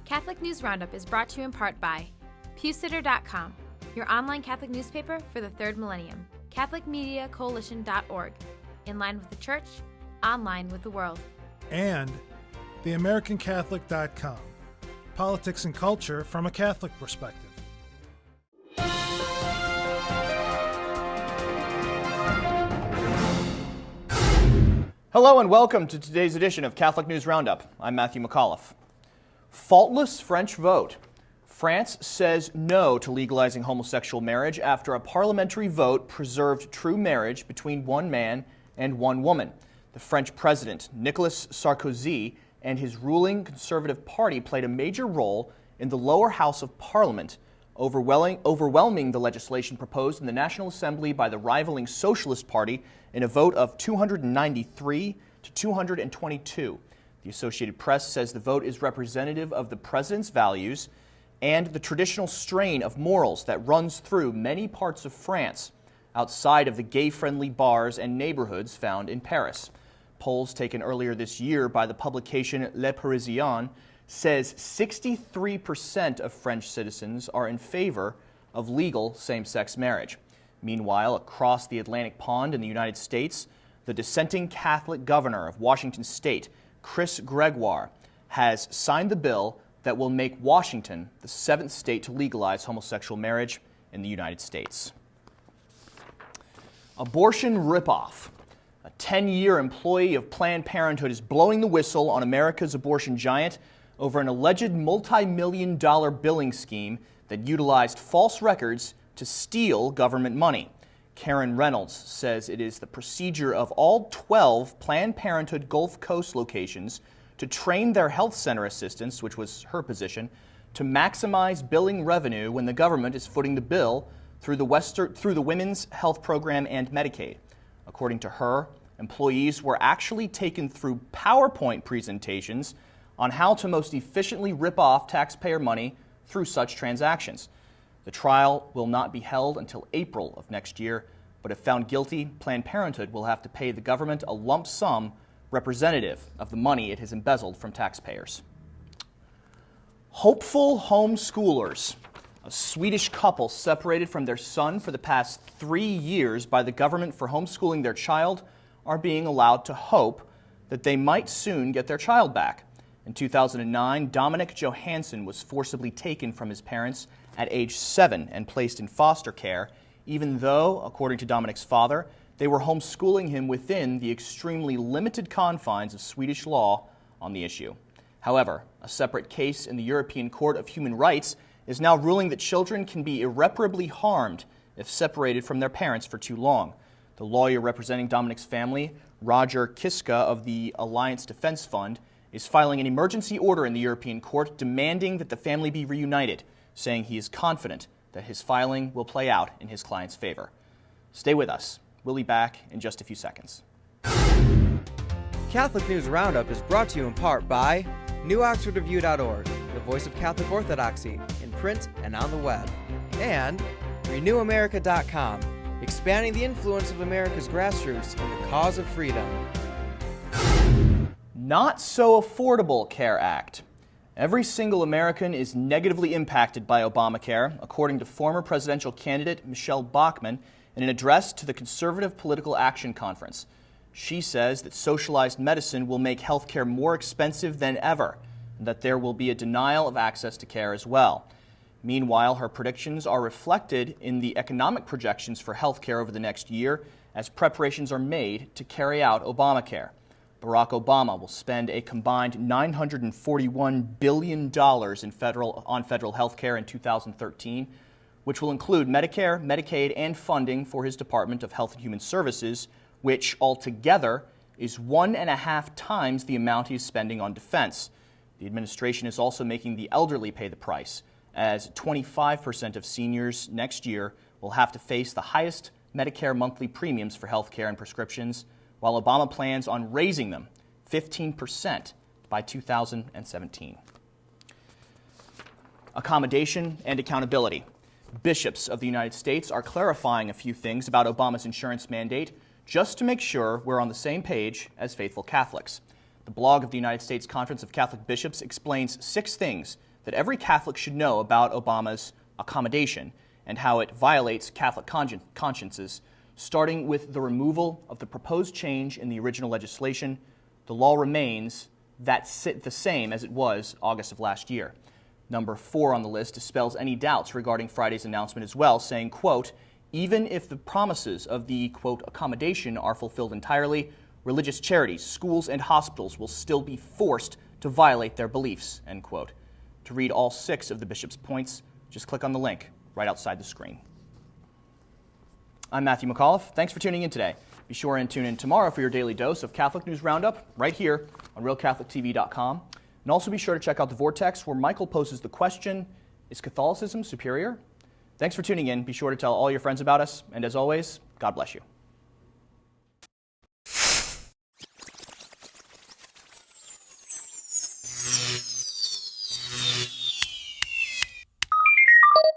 Catholic News Roundup is brought to you in part by PewSitter.com, your online Catholic newspaper for the third millennium, CatholicMediaCoalition.org, in line with the Church, online with the world. And TheAmericanCatholic.com, politics and culture from a Catholic perspective. Hello and welcome to today's edition of Catholic News Roundup. I'm Matthew McAuliffe. Faultless French vote. France says no to legalizing homosexual marriage after a parliamentary vote preserved true marriage between one man and one woman. The French president, Nicolas Sarkozy, and his ruling Conservative Party played a major role in the lower house of Parliament, overwhelming the legislation proposed in the National Assembly by the rivaling Socialist Party in a vote of 293 to 222. The Associated Press says the vote is representative of the president's values and the traditional strain of morals that runs through many parts of France, outside of the gay-friendly bars and neighborhoods found in Paris. Polls taken earlier this year by the publication Le Parisien says 63% of French citizens are in favor of legal same-sex marriage. Meanwhile, across the Atlantic pond in the United States, the dissenting Catholic governor of Washington State, Chris Gregoire, has signed the bill that will make Washington the seventh state to legalize homosexual marriage in the United States. Abortion ripoff. A 10-year employee of Planned Parenthood is blowing the whistle on America's abortion giant over an alleged multi-million-dollar billing scheme that utilized false records to steal government money. Karen Reynolds says it is the procedure of all 12 Planned Parenthood Gulf Coast locations to train their health center assistants, which was her position, to maximize billing revenue when the government is footing the bill through the Women's Health Program and Medicaid. According to her, employees were actually taken through PowerPoint presentations on how to most efficiently rip off taxpayer money through such transactions. The trial will not be held until April of next year, but if found guilty, Planned Parenthood will have to pay the government a lump sum representative of the money it has embezzled from taxpayers. Hopeful homeschoolers. A Swedish couple separated from their son for the past 3 years by the government for homeschooling their child are being allowed to hope that they might soon get their child back. In 2009, Dominic Johansson was forcibly taken from his parents at age 7 and placed in foster care, even though, according to Dominic's father, they were homeschooling him within the extremely limited confines of Swedish law on the issue. However, a separate case in the European Court of Human Rights is now ruling that children can be irreparably harmed if separated from their parents for too long. The lawyer representing Dominic's family, Roger Kiska of the Alliance Defense Fund, is filing an emergency order in the European Court demanding that the family be reunited, saying he is confident that his filing will play out in his client's favor. Stay with us. We'll be back in just a few seconds. Catholic News Roundup is brought to you in part by NewOxfordReview.org, the voice of Catholic Orthodoxy, in print and on the web, and RenewAmerica.com, expanding the influence of America's grassroots in the cause of freedom. Not so affordable CARE Act. Every single American is negatively impacted by Obamacare, according to former presidential candidate Michelle Bachmann in an address to the Conservative Political Action Conference. She says that socialized medicine will make health care more expensive than ever, and that there will be a denial of access to care as well. Meanwhile, her predictions are reflected in the economic projections for health care over the next year as preparations are made to carry out Obamacare. Barack Obama will spend a combined $941 billion on federal health care in 2013, which will include Medicare, Medicaid, and funding for his Department of Health and Human Services, which altogether is 1.5 times the amount he is spending on defense. The administration is also making the elderly pay the price, as 25% of seniors next year will have to face the highest Medicare monthly premiums for health care and prescriptions, while Obama plans on raising them 15% by 2017. Accommodation and accountability. Bishops of the United States are clarifying a few things about Obama's insurance mandate just to make sure we're on the same page as faithful Catholics. The blog of the United States Conference of Catholic Bishops explains 6 things that every Catholic should know about Obama's accommodation and how it violates Catholic consciences, starting with the removal of the proposed change in the original legislation. The law remains the same as it was August of last year. Number 4 on the list dispels any doubts regarding Friday's announcement as well, saying, quote, even if the promises of the, quote, accommodation are fulfilled entirely, religious charities, schools, and hospitals will still be forced to violate their beliefs, end quote. To read all 6 of the bishop's points, just click on the link right outside the screen. I'm Matthew McAuliffe. Thanks for tuning in today. Be sure and tune in tomorrow for your daily dose of Catholic News Roundup right here on RealCatholicTV.com. And also be sure to check out The Vortex, where Michael poses the question, is Catholicism superior? Thanks for tuning in. Be sure to tell all your friends about us. And as always, God bless you.